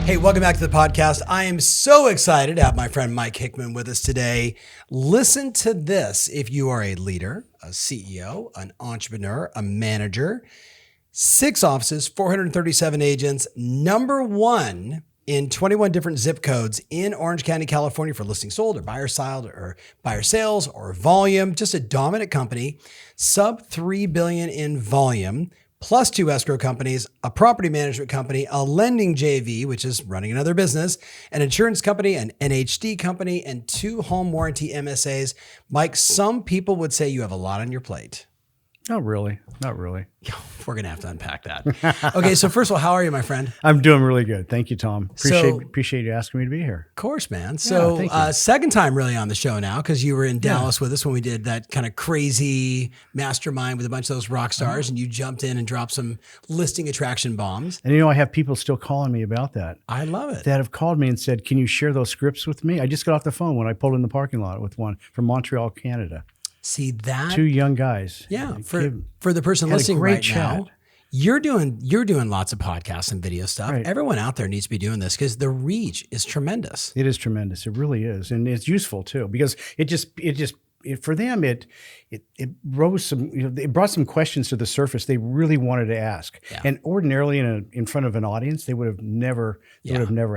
Hey, welcome back to the podcast. I am so excited to have my friend Mike Hickman with us today. Listen to this. If you are a leader, a CEO, an entrepreneur, a manager, 6 offices, 437 agents, #1 in 21 different zip codes in Orange County, California for listing sold or buyer sold or buyer sales or volume, just a dominant company, sub $3 billion in volume, plus 2 escrow companies, a property management company, a lending JV, which is running another business, an insurance company, an NHD company, and 2 home warranty MSAs. Mike, some people would say you have a lot on your plate. Not really. Not really. We're going to have to unpack that. Okay, so first of all, how are you, my friend? I'm doing really good. Thank you, Tom. Appreciate you asking me to be here. Of course, man. So second time really on the show now, because you were in Dallas with us when we did that kind of crazy mastermind with a bunch of those rock stars, and you jumped in and dropped some listing attraction bombs. And I have people still calling me about that. I love it. That have called me and said, can you share those scripts with me? I just got off the phone when I pulled in the parking lot with one from Montreal, Canada. See that? 2 young guys. Yeah. For the person listening right now, you're doing lots of podcasts and video stuff. Right. Everyone out there needs to be doing this because the reach is tremendous. It is tremendous. It really is. And it's useful too, because for them, it rose some, it brought some questions to the surface they really wanted to ask. Yeah. And ordinarily in front of an audience, they would have never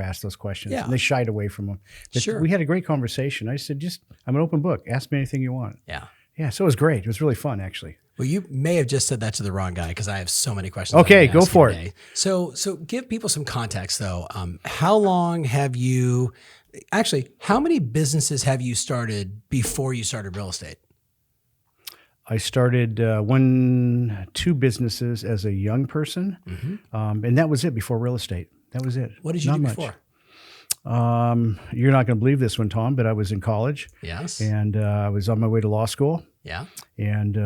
asked those questions. Yeah. And they shied away from them. But sure. We had a great conversation. I said, I'm an open book. Ask me anything you want. Yeah. Yeah. So it was great. It was really fun, actually. Well, you may have just said that to the wrong guy because I have so many questions. Okay, go for it. So give people some context though. How long have you, actually, how many businesses have you started before you started real estate? I started 2 businesses as a young person, and that was it before real estate. That was it. What did you do before? You're not going to believe this one, Tom, but I was in college. Yes. And I was on my way to law school. Yeah. And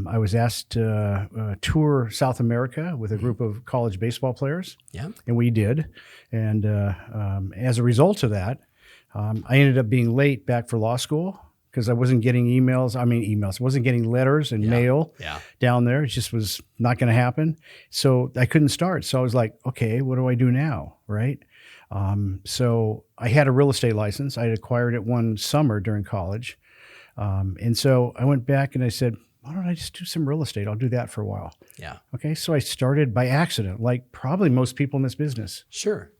I was asked to tour South America with a group of college baseball players. Yeah. And we did. And as a result of that, I ended up being late back for law school because I wasn't getting emails. I wasn't getting letters and mail down there. It just was not going to happen. So I couldn't start. So I was like, okay, what do I do now? Right. So I had a real estate license. I had acquired it one summer during college. And so I went back and I said, why don't I just do some real estate? I'll do that for a while. Yeah. Okay. So I started by accident, like probably most people in this business. Sure.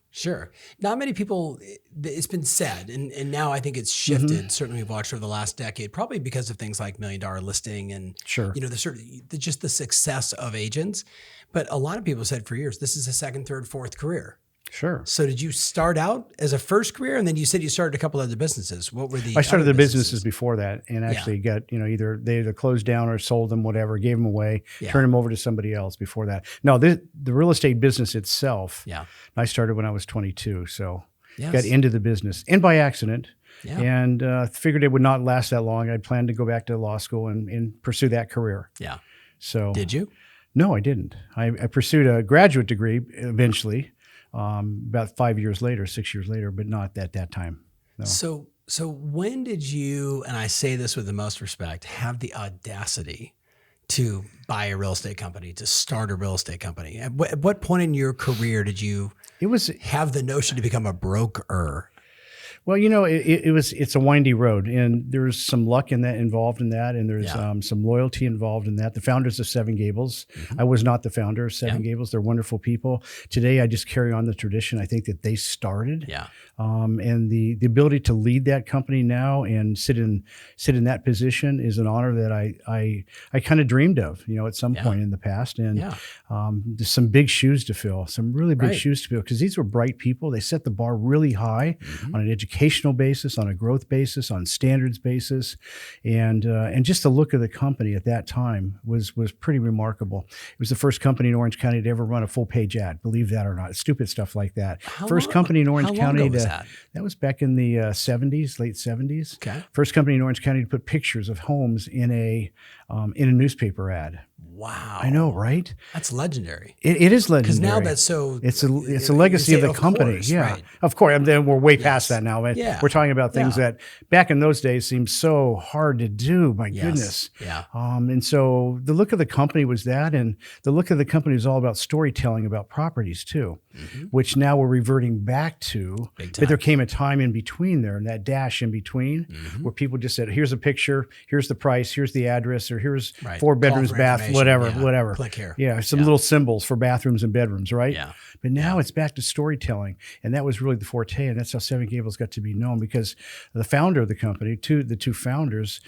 Not many people, it's been said, and now I think it's shifted. Certainly we've watched over the last decade, probably because of things like $1 Million Listing and just the success of agents. But a lot of people said for years, this is a second, third, fourth career. Sure. So did you start out as a first career, and then you said you started a couple other businesses? What were the? I started the businesses before that, and actually got either closed down or sold them, whatever, gave them away, turned them over to somebody else. Before that, no, the real estate business itself. Yeah. I started when I was 22, so got into the business and by accident. Yeah. And figured it would not last that long. I planned to go back to law school and pursue that career. Yeah. So did you? No, I didn't. I pursued a graduate degree eventually. About 6 years later, but not at that time. No. So when did you, and I say this with the most respect, have the audacity to buy a real estate company, to start a real estate company? At what point in your career did you have the notion to become a broker? Well, it's a windy road, and there's some luck involved in that, and there's some loyalty involved in that. The founders of 7 Gables, I was not the founder of 7 Gables. They're wonderful people. Today, I just carry on the tradition. I think that they started, and the ability to lead that company now and sit in that position is an honor that I kind of dreamed of, at some point in the past. And there's some big shoes to fill, some really big shoes to fill, because these were bright people. They set the bar really high on an educational basis, on a growth basis, on standards basis, and just the look of the company at that time was pretty remarkable. It was the first company in Orange County to ever run a full page ad. Believe that or not, stupid stuff like that. First company in Orange County that was back in the 70s, late 70s. Okay. First company in Orange County to put pictures of homes in a newspaper ad. Wow. I know, right? That's legendary. It is legendary. Because now that's so... It's a legacy of the company. Course, yeah. right. Of course. And then we're way past that now. Yeah. We're talking about things that back in those days seemed so hard to do. My goodness. Yeah. And so the look of the company was that. And the look of the company is all about storytelling about properties too, which now we're reverting back to. But there came a time in between there, and that dash in between where people just said, here's a picture, here's the price, here's the address, or here's 4 bedrooms, bath, whatever. Click here. Yeah, some little symbols for bathrooms and bedrooms, right? Yeah. But now it's back to storytelling, and that was really the forte, and that's how Seven Gables got to be known, because the founder of the company, the two founders,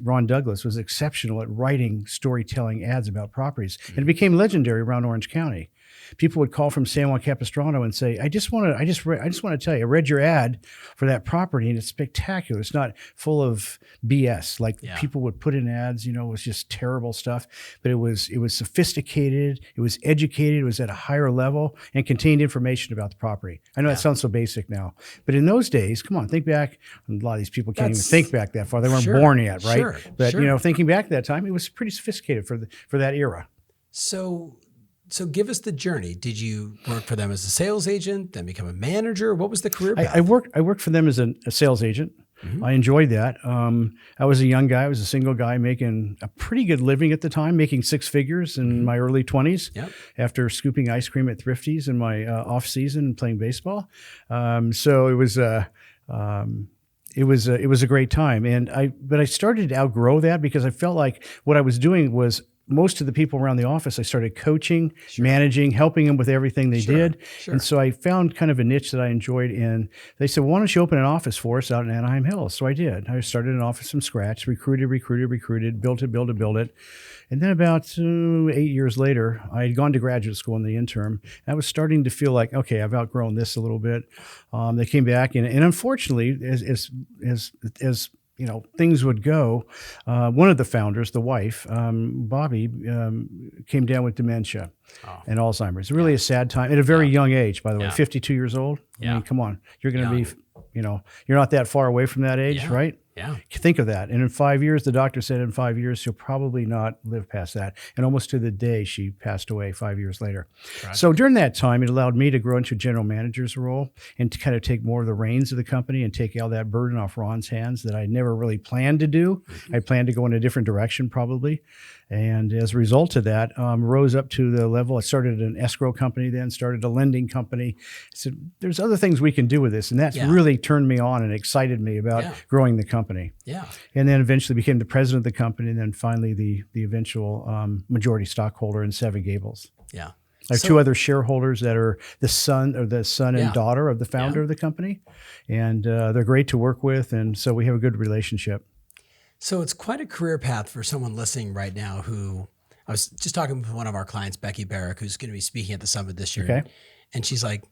Ron Douglas, was exceptional at writing storytelling ads about properties, and it became legendary around Orange County. People would call from San Juan Capistrano and say, I just want to tell you, I read your ad for that property and it's spectacular. It's not full of BS. Like people would put in ads, it was just terrible stuff, but it was sophisticated. It was educated. It was at a higher level and contained information about the property. I know that sounds so basic now, but in those days, come on, think back. A lot of these people can't even think back that far. They weren't born yet, right? But thinking back at that time, it was pretty sophisticated for that era. So give us the journey. Did you work for them as a sales agent, then become a manager? What was the career path? I worked for them as a sales agent. I enjoyed that. I was a young guy. I was a single guy making a pretty good living at the time, making 6 figures in my early 20s after scooping ice cream at Thrifty's in my off season and playing baseball. So it was a great time. But I started to outgrow that because I felt like what I was doing was most of the people around the office, I started coaching, managing, helping them with everything they did. And so I found kind of a niche that I enjoyed. And they said, well, why don't you open an office for us out in Anaheim Hills? So I did. I started an office from scratch, recruited, built it. And then about 8 years later, I had gone to graduate school in the interim. And I was starting to feel like, okay, I've outgrown this a little bit. They came back. And unfortunately, as things would go. One of the founders, the wife, Bobby, came down with dementia and Alzheimer's. Really a sad time at a very young age, by the way, 52 years old. I mean, come on, you're going to be, you're not that far away from that age, right? Yeah. Think of that. And in 5 years, the doctor said in 5 years, she'll probably not live past that. And almost to the day, she passed away 5 years later. Right. So during that time, it allowed me to grow into a general manager's role and to kind of take more of the reins of the company and take all that burden off Ron's hands that I never really planned to do. I planned to go in a different direction probably. And as a result of that, rose up to the level. I started an escrow company then, started a lending company. I said, there's other things we can do with this. And that's really turned me on and excited me about growing the company. Yeah. And then eventually became the president of the company and then finally the eventual majority stockholder in Seven Gables. Yeah. I have 2 other shareholders that are the son and daughter of the founder of the company. And they're great to work with. And so we have a good relationship. So it's quite a career path for someone listening right now who, I was just talking with one of our clients, Becky Barrick, who's going to be speaking at the summit this year. Okay. And she's like,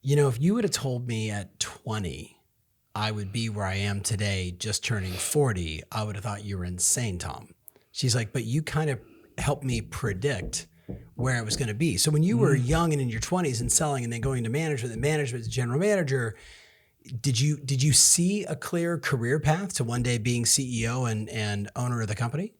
if you would have told me at 20, I would be where I am today, just turning 40, I would have thought you were insane, Tom. She's like, but you kind of helped me predict where I was going to be. So when you were young and in your 20s and selling and then going to management and management as general manager, did you see a clear career path to one day being CEO and owner of the company?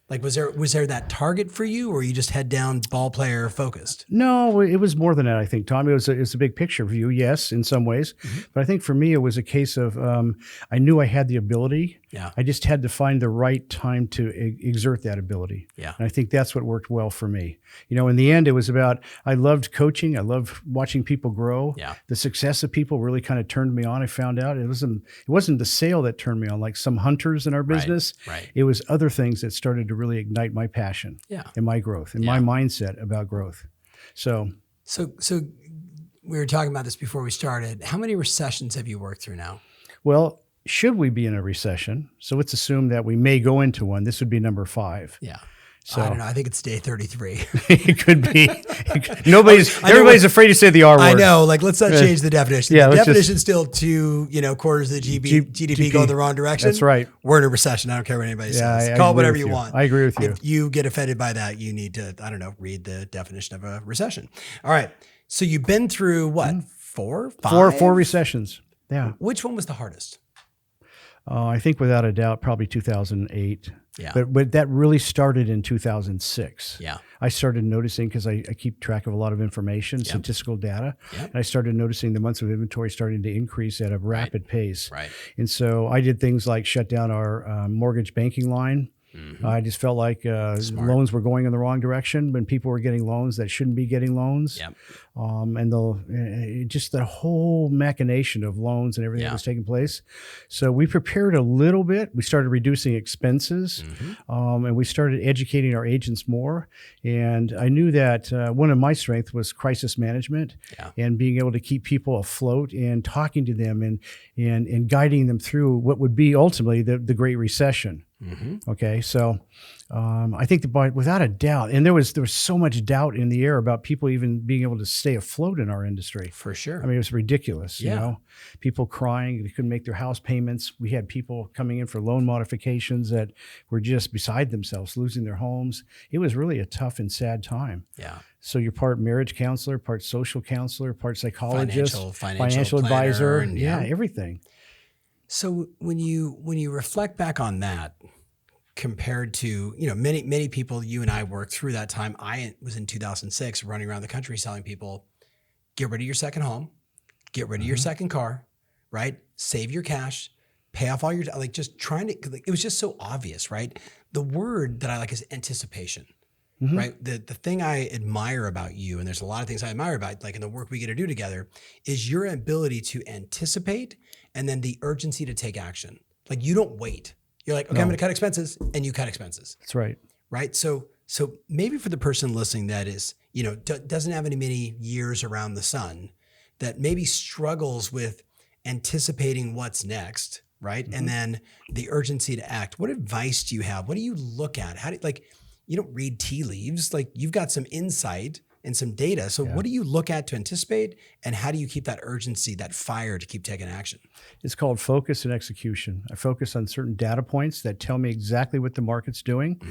Like, was there that target for you, or you just head down ball player focused? No, it was more than that, I think, Tom. It was a big picture view, yes, in some ways. But I think for me, it was a case of I knew I had the ability. Yeah. I just had to find the right time to exert that ability. Yeah. And I think that's what worked well for me. In the end, it was about, I loved coaching. I loved watching people grow. Yeah. The success of people really kind of turned me on. I found out it wasn't the sale that turned me on, like some hunters in our business. Right. It was other things that started to really ignite my passion and my growth and my mindset about growth. So we were talking about this before we started. How many recessions have you worked through now? Well, should we be in a recession? So let's assume that we may go into one. This would be number 5. Yeah. So I don't know. I think it's day 33. It could be. Everybody's afraid to say the R word. I know. Like, let's not change the definition. Yeah, the definition is still 2, quarters of the GDP go the wrong direction. That's right. We're in a recession. I don't care what anybody says. Call it whatever you want. I agree with you. If you get offended by that, you need to, read the definition of a recession. All right. So you've been through what? 4, 5? Four recessions. Yeah. Which one was the hardest? I think without a doubt, probably 2008. Yeah. But that really started in 2006. Yeah. I started noticing, because I keep track of a lot of information, statistical data, and I started noticing the months of inventory starting to increase at a rapid pace. Right. And so I did things like shut down our mortgage banking line. I just felt like loans were going in the wrong direction when people were getting loans that shouldn't be getting loans. Yep. And just the whole machination of loans and everything that was taking place. So we prepared a little bit. We started reducing expenses, and we started educating our agents more. And I knew that one of my strengths was crisis management and being able to keep people afloat and talking to them and guiding them through what would be ultimately the Great Recession. Okay, so I think that without a doubt, and there was so much doubt in the air about people even being able to stay afloat in our industry. For sure. I mean, it was ridiculous. You know, people crying, they couldn't make their house payments. We had people coming in for loan modifications that were just beside themselves, losing their homes. It was really a tough and sad time. Yeah. So you're part marriage counselor, part social counselor, part psychologist, financial advisor, and everything. So when you reflect back on that, compared to, many people, you and I worked through that time. I was in 2006 running around the country telling people, get rid of your second home, get rid of your second car, right? Save your cash, pay off all your, just trying to, it was just so obvious, right? The word that I like is anticipation, right? The thing I admire about you, and there's a lot of things I admire about, like in the work we get to do together, is your ability to anticipate and then the urgency to take action. Like you don't wait. You're like, okay, I'm going to cut expenses, and you cut expenses. That's right. Right. So maybe for the person listening that is, doesn't have many years around the sun, that maybe struggles with anticipating what's next, right? And then the urgency to act. What advice do you have? What do you look at? How do you don't read tea leaves, like you've got some insight and some data. So what do you look at to anticipate, and how do you keep that urgency, that fire to keep taking action? It's called focus and execution. I focus on certain data points that tell me exactly what the market's doing,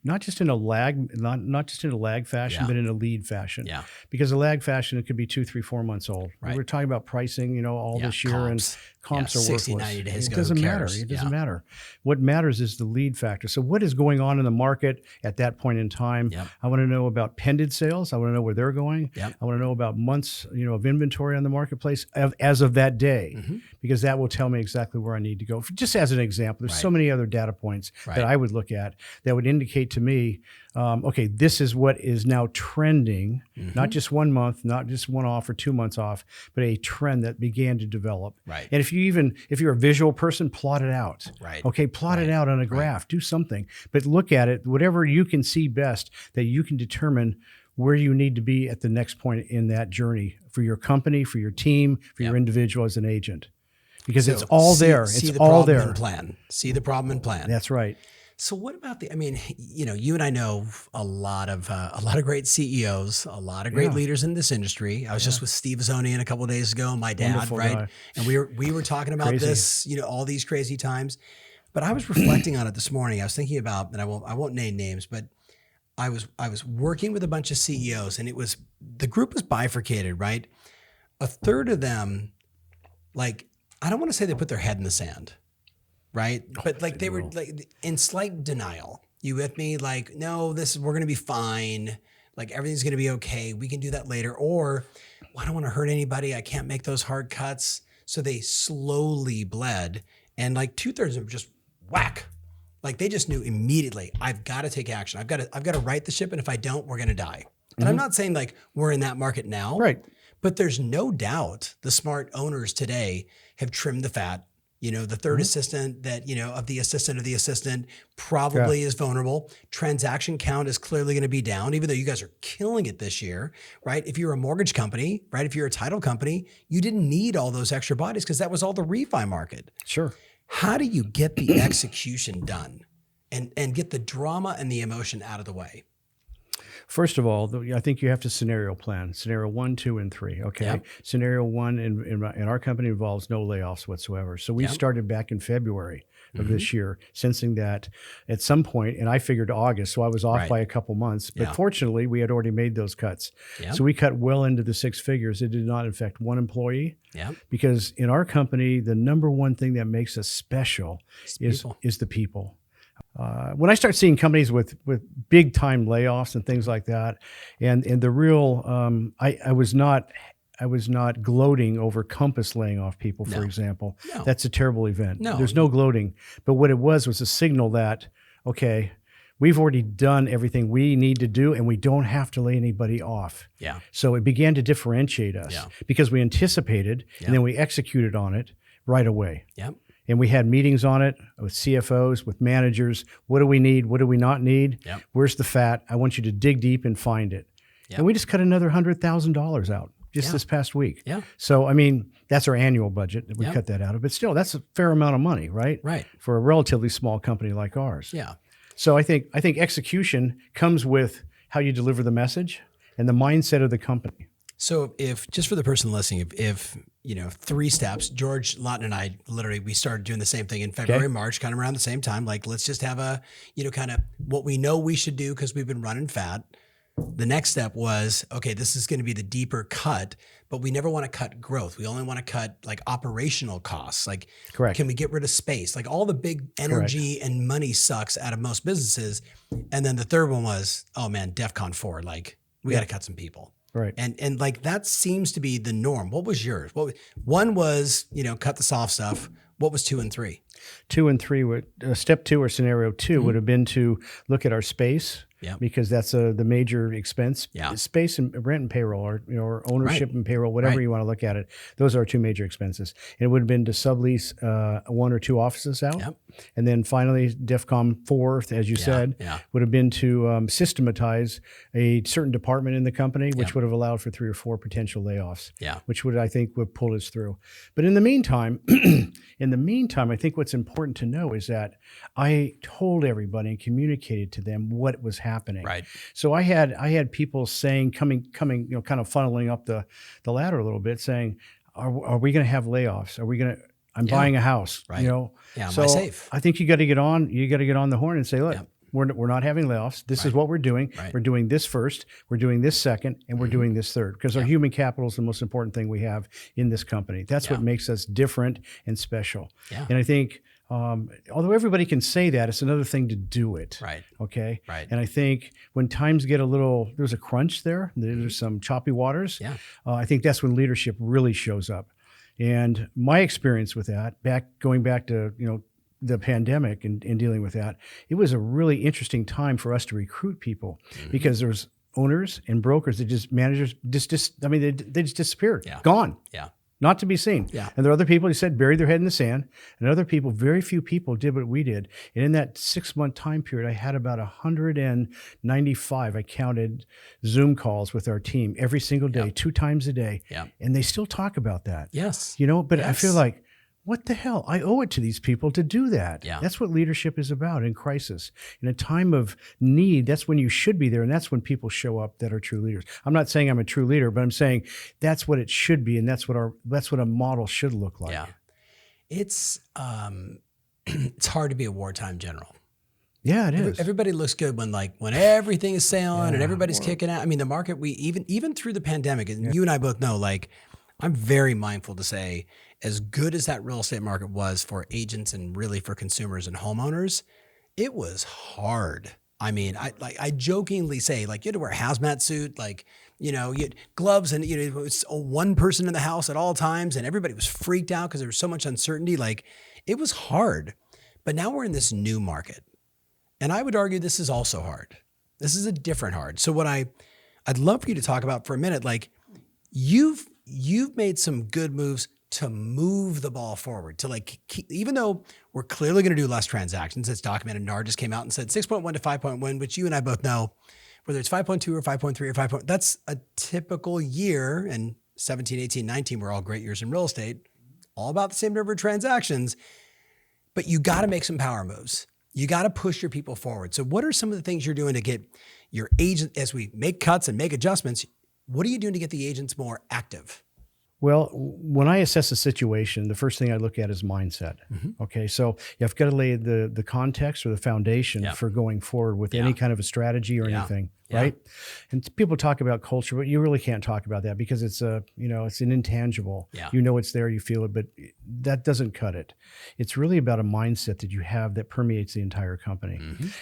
not just in a lag, not just in a lag fashion, but in a lead fashion. Yeah. Because a lag fashion, it could be 2, 3, 4 months old. Right. We're talking about pricing, all this year, and comps are 60, worthless. 90 days it ago, doesn't matter. It doesn't matter. What matters is the lead factor. So what is going on in the market at that point in time? I want to know about pending sales. I want to know where they're going. I want to know about months, of inventory on the marketplace as of that day, because that will tell me exactly where I need to go. Just as an example, there's so many other data points that I would look at that would indicate to me, okay, this is what is now trending, not just 1 month, not just one off or 2 months off, but a trend that began to develop. Right. And if you're a visual person, plot it out. Right. Okay, plot it out on a graph, do something, but look at it, whatever you can see best that you can determine where you need to be at the next point in that journey for your company, for your team, for your individual as an agent. Because it's all there. It's all there. See the problem and plan. That's right. So what about you and I know a lot of great CEOs, a lot of great leaders in this industry. I was just with Steve Zonian a couple of days ago, my dad, wonderful right? Guy. And we were talking about this, all these crazy times. But I was reflecting on it this morning. I was thinking about, and I won't name names, but I was working with a bunch of CEOs, and the group was bifurcated, right? A third of them, I don't want to say they put their head in the sand, right? But they were in slight denial. You with me? No, we're going to be fine. Everything's going to be okay. We can do that later. Or, well, I don't want to hurt anybody. I can't make those hard cuts. So they slowly bled, and 2/3 of them just whack. They just knew immediately, I've got to take action. I've got to right the ship. And if I don't, we're going to die. And I'm not saying we're in that market now, right? But there's no doubt the smart owners today have trimmed the fat. The third assistant that, of the assistant probably is vulnerable. Transaction count is clearly going to be down, even though you guys are killing it this year, right? If you're a mortgage company, right? If you're a title company, you didn't need all those extra bodies because that was all the refi market. Sure. How do you get the execution done and get the drama and the emotion out of the way? First of all, I think you have to scenario plan. Scenario 1, 2, and 3. Okay. Yep. Scenario 1 in our company involves no layoffs whatsoever. So we started back in February of this year, sensing that at some point, and I figured August, so I was off Right. by a couple months, but Yeah. fortunately we had already made those cuts. Yeah. So we cut well into the six figures. It did not affect one employee. Yeah. Because in our company, the number one thing that makes us special is the people. When I start seeing companies with big time layoffs and things like that, and the real, I was not gloating over Compass laying off people, for example. No. That's a terrible event. No. There's no gloating. But what it was a signal that, okay, we've already done everything we need to do, and we don't have to lay anybody off. Yeah. So it began to differentiate us because we anticipated and then we executed on it right away. Yeah. And we had meetings on it with CFOs, with managers. What do we need? What do we not need? Yep. Where's the fat? I want you to dig deep and find it. Yep. And we just cut another $100,000 out just this past week. Yeah. So, I mean, that's our annual budget. We Yep. cut that out of. But still, that's a fair amount of money, right? Right. For a relatively small company like ours. Yeah. So I think execution comes with how you deliver the message and the mindset of the company. So if just for the person listening, if 3 steps, George Lawton and I we started doing the same thing in February, March, kind of around the same time. Like, let's just have a, kind of what we know we should do because we've been running fat. The next step was, okay, this is going to be the deeper cut, but we never want to cut growth. We only want to cut like operational costs. Like, Correct. Can we get rid of space? Like all the big energy and money sucks out of most businesses. And then the third one was, oh man, DEFCON 4, like we got to cut some people. Right. And like that seems to be the norm. What was yours? One was, cut the soft stuff. What was 2 and 3? 2 and 3 would step 2 or scenario 2 would have been to look at our space. Yeah. Because that's the major expense. Yeah. Space and rent and payroll, or ownership and payroll, whatever you want to look at it. Those are our 2 major expenses. And it would have been to sublease 1 or 2 offices out. Yep. And then finally, DEFCON 4, as you said, would have been to systematize a certain department in the company, which would have allowed for 3 or 4 potential layoffs. Yeah. Which I think would pull us through. But in the meantime, I think what's important to know is that I told everybody and communicated to them what was happening. Right. So I had people saying, coming, kind of funneling up the ladder a little bit, saying, "Are we going to have layoffs? Are we going to? I'm buying a house. Right. Yeah, am I safe? I think you got to get on. You got to get on the horn and say, look, we're not having layoffs. This is what we're doing. Right. We're doing this first. We're doing this second, and we're doing this third. Because our human capital is the most important thing we have in this company. That's what makes us different and special. Yeah. And I think, although everybody can say that, it's another thing to do it. Right. Okay. Right. And I think when times get there's a crunch there. There's some choppy waters. Yeah. I think that's when leadership really shows up. And my experience with that, going back to the pandemic and dealing with that, it was a really interesting time for us to recruit people because there's owners and brokers that managers they just disappeared, gone. Yeah. Not to be seen. Yeah. And there are other people who said buried their head in the sand, and other people, very few people did what we did. And in that 6-month time period, I had about 195, I counted, Zoom calls with our team every single day, 2 times a day. Yeah. And they still talk about that. Yes. But I feel like, what the hell? I owe it to these people to do that. Yeah. That's what leadership is about in crisis. In a time of need, that's when you should be there, and that's when people show up that are true leaders. I'm not saying I'm a true leader, but I'm saying that's what it should be, and that's what a model should look like. Yeah. It's it's hard to be a wartime general. Yeah, it is. Everybody looks good when everything is sailing and everybody's kicking out. I mean, the market, we even through the pandemic, and you and I both know, I'm very mindful to say, as good as that real estate market was for agents and really for consumers and homeowners, it was hard. I mean, I jokingly say, you had to wear a hazmat suit, you had gloves, and it was one person in the house at all times, and everybody was freaked out because there was so much uncertainty. It was hard. But now we're in this new market, and I would argue this is also hard. This is a different hard. So what I'd love for you to talk about for a minute, you've made some good moves to move the ball forward, to even though we're clearly going to do less transactions, it's documented. NAR just came out and said 6.1 to 5.1, which you and I both know, whether it's 5.2 or 5.3 or 5. That's a typical year. And 17, 18, 19 were all great years in real estate, all about the same number of transactions. But you got to make some power moves. You got to push your people forward. So what are some of the things you're doing to get your agent, as we make cuts and make adjustments, what are you doing to get the agents more active? Well, when I assess a situation, the first thing I look at is mindset. Okay, so you've got to lay the context or the foundation for going forward with any kind of a strategy or anything, right? And people talk about culture, but you really can't talk about that because it's it's an intangible. You know it's there, you feel it, but that doesn't cut it. It's really about a mindset that you have that permeates the entire company.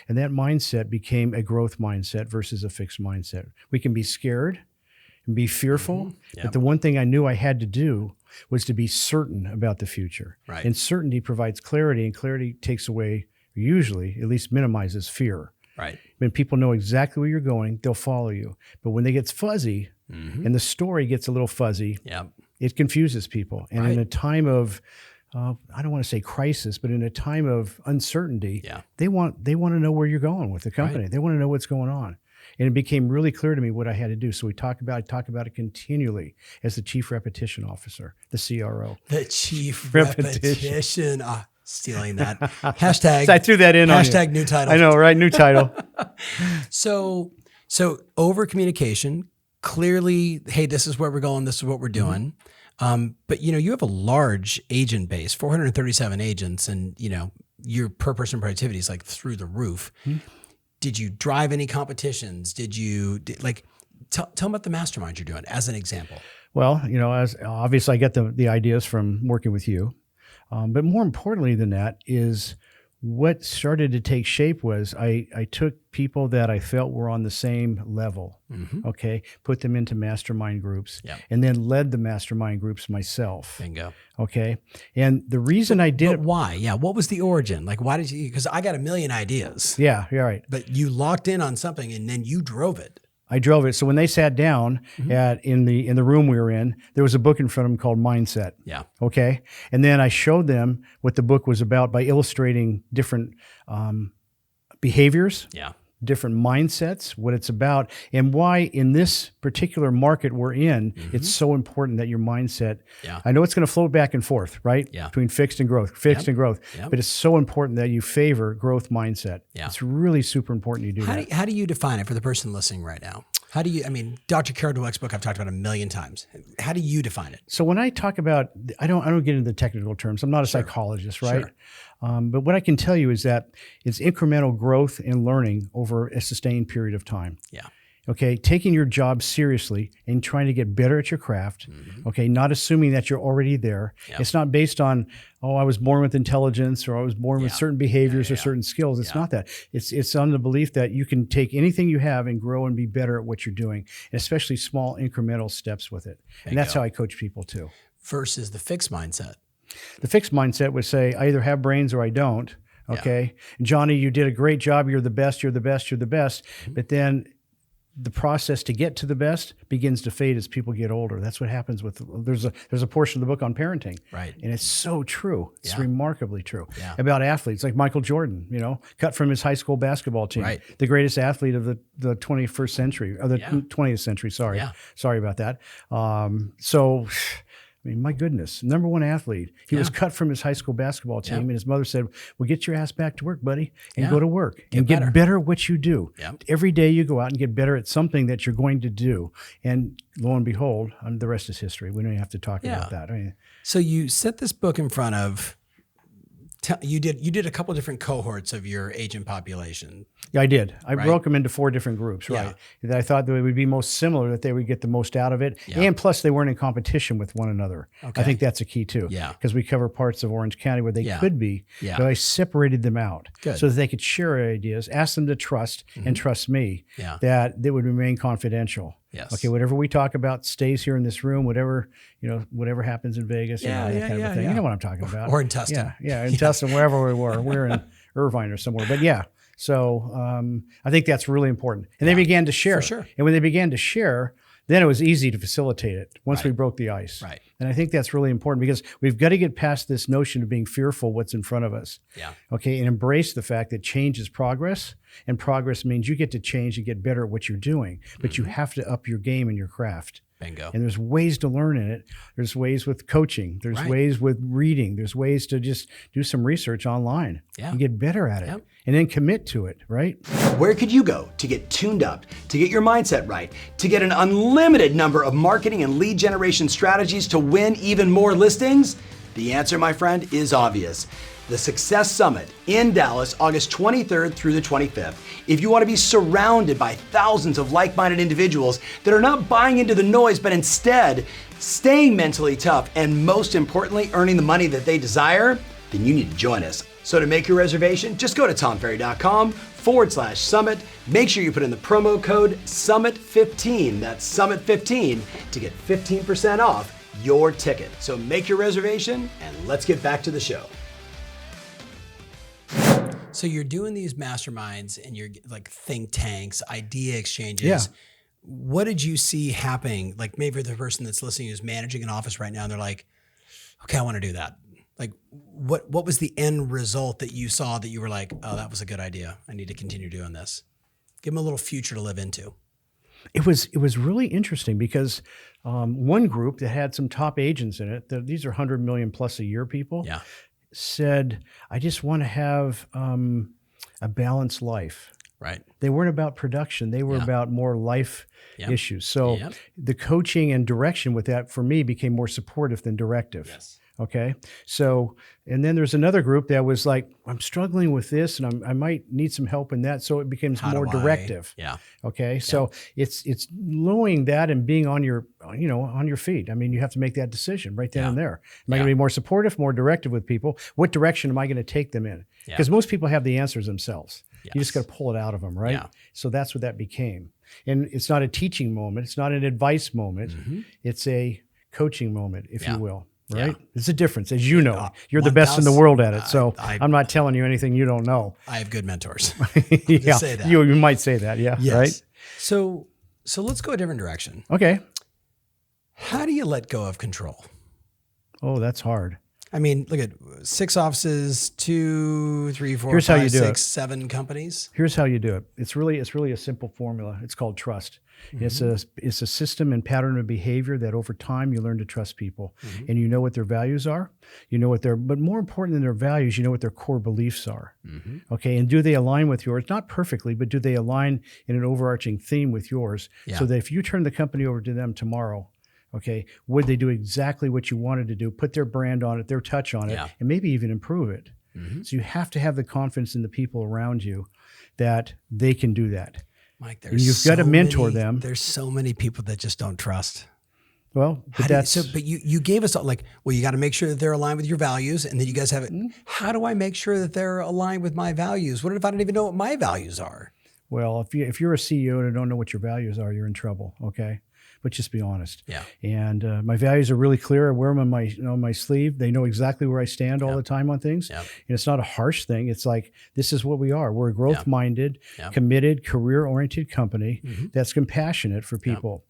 And that mindset became a growth mindset versus a fixed mindset. We can be scared and be fearful. But the one thing I knew I had to do was to be certain about the future. Right. And certainty provides clarity, and clarity takes away, usually, at least minimizes fear. Right. When people know exactly where you're going, they'll follow you. But when they get fuzzy and the story gets a little fuzzy, it confuses people. And in a time of, I don't want to say crisis, but in a time of uncertainty, they want to know where you're going with the company. They want to know what's going on. And it became really clear to me what I had to do. So I talk about it continually as the Chief Repetition Officer, the CRO. The Chief Repetition. Stealing that. Hashtag. So I threw that in on you. Hashtag new title. I know, right? New title. So over communication, clearly, hey, this is where we're going. This is what we're doing. But you have a large agent base, 437 agents, and your per person productivity is like through the roof. Did you drive any competitions? Tell them about the mastermind you're doing as an example. Well, as obviously I get the ideas from working with you. But more importantly than that is what started to take shape was I took people that I felt were on the same level, okay, put them into mastermind groups, and then led the mastermind groups myself. Bingo. Okay. And the reason I did it. Why? Yeah. What was the origin? Like, why did you? Because I got a million ideas. Yeah, you're right. But you locked in on something and then you drove it. I drove it. So when they sat down in the room we were in, there was a book in front of them called Mindset. Yeah. Okay. And then I showed them what the book was about by illustrating different behaviors. Yeah. Different mindsets, what it's about, and why in this particular market we're in, it's so important that your mindset, I know it's going to float back and forth, right? Yeah. Between fixed and growth, but it's so important that you favor growth mindset. Yeah. It's really super important you do that. How do you define it for the person listening right now? Dr. Carol Dweck's book I've talked about a million times. How do you define it? So when I talk about, I don't get into the technical terms. I'm not a psychologist, right? But what I can tell you is that it's incremental growth and learning over a sustained period of time. Yeah. Okay. Taking your job seriously and trying to get better at your craft. Okay. Not assuming that you're already there. It's not based on, I was born with intelligence or I was born with certain behaviors or certain skills. It's not that. It's on the belief that you can take anything you have and grow and be better at what you're doing, and especially small incremental steps with it. And that's how I coach people too. Versus the fixed mindset. The fixed mindset would say, I either have brains or I don't. Okay. Johnny, you did a great job. You're the best. You're the best. You're the best. But then the process to get to the best begins to fade as people get older. That's what happens with, there's a portion of the book on parenting. Right. And it's so true. It's remarkably true about athletes like Michael Jordan, cut from his high school basketball team, the greatest athlete of the 21st century, or the 20th century. Sorry about that. My goodness, number one athlete. He was cut from his high school basketball team, and his mother said, well, get your ass back to work, buddy, and go to work and get better at what you do. Every day you go out and get better at something that you're going to do. And lo and behold, the rest is history. We don't have to talk about that. So you set this book in front of, you did a couple of different cohorts of your agent population. Yeah, I did. I broke them into 4 different groups, right? That I thought they would be most similar, that they would get the most out of it. And plus they weren't in competition with one another. Okay. I think that's a key too. Yeah. Because we cover parts of Orange County where they could be, but I separated them out so that they could share ideas, ask them to trust and trust me, that they would remain confidential. Yes. Okay, whatever we talk about stays here in this room, whatever happens in Vegas, that kind of a thing. You know what I'm talking about. Or in Tustin. Yeah, in Tustin, wherever we were. We're in Irvine or somewhere. But so I think that's really important. And they began to share. For sure. And when they began to share, then it was easy to facilitate it once we broke the ice. Right. And I think that's really important because we've got to get past this notion of being fearful what's in front of us. Yeah. Okay, and embrace the fact that change is progress. And progress means you get to change and get better at what you're doing, but you have to up your game in your craft. Bingo. And there's ways to learn in it. There's ways with coaching. There's ways with reading. There's ways to just do some research online and get better at it and then commit to it, right? Where could you go to get tuned up, to get your mindset right, to get an unlimited number of marketing and lead generation strategies to win even more listings? The answer, my friend, is obvious. The Success Summit in Dallas, August 23rd through the 25th. If you want to be surrounded by thousands of like-minded individuals that are not buying into the noise, but instead staying mentally tough and most importantly, earning the money that they desire, then you need to join us. So to make your reservation, just go to tomferry.com/summit. Make sure you put in the promo code SUMMIT15, that's SUMMIT15, to get 15% off your ticket. So make your reservation and let's get back to the show. So you're doing these masterminds and you're like think tanks, idea exchanges. Yeah. What did you see happening? Like maybe the person that's listening is managing an office right now and they're like, okay, I want to do that. Like what was the end result that you saw that you were like, oh, that was a good idea. I need to continue doing this. Give them a little future to live into. It was really interesting because one group that had some top agents in it, these are 100 million plus a year people, said, I just want to have a balanced life. Right. They weren't about production. They were about more life issues. So the coaching and direction with that for me became more supportive than directive. Yes. Okay. So, and then there's another group that was like, I'm struggling with this and I might need some help in that. So it becomes more directive. Okay. So it's knowing that and being on your, on your feet. I mean, you have to make that decision right then and there. Am I going to be more supportive, more directive with people? What direction am I going to take them in? Because most people have the answers themselves. You just got to pull it out of them. Right. So that's what that became. And it's not a teaching moment. It's not an advice moment. It's a coaching moment, if you will. Right? It's a difference. As you know, you're the best in the world at it. So I'm not telling you anything you don't know. I have good mentors. Say that. You might say that. Yeah. Yes. Right. So let's go a different direction. Okay. How do you let go of control? Oh, that's hard. I mean, look at 6 offices, 2, 3, 4, Here's 5, how you do 6, it. 7 companies. Here's how you do it. It's really a simple formula. It's called trust. It's a system and pattern of behavior that over time you learn to trust people, and you know what their values are. You know what but more important than their values, you know what their core beliefs are. Okay, and do they align with yours? Not perfectly, but do they align in an overarching theme with yours? So that if you turn the company over to them tomorrow, okay, would they do exactly what you wanted to do? Put their brand on it, their touch on it, and maybe even improve it. So you have to have the confidence in the people around you that they can do that. Mike, you've got to mentor them. There's so many people that just don't trust. Well, but but you gave us well, you got to make sure that they're aligned with your values, and then you guys have it. How do I make sure that they're aligned with my values? What if I don't even know what my values are? Well, if you're a CEO and don't know what your values are, you're in trouble. Okay. But just be honest. And my values are really clear. I wear them on my sleeve. They know exactly where I stand all the time on things. And it's not a harsh thing. It's like, this is what we are. We're a growth-minded, committed, career-oriented company that's compassionate for people.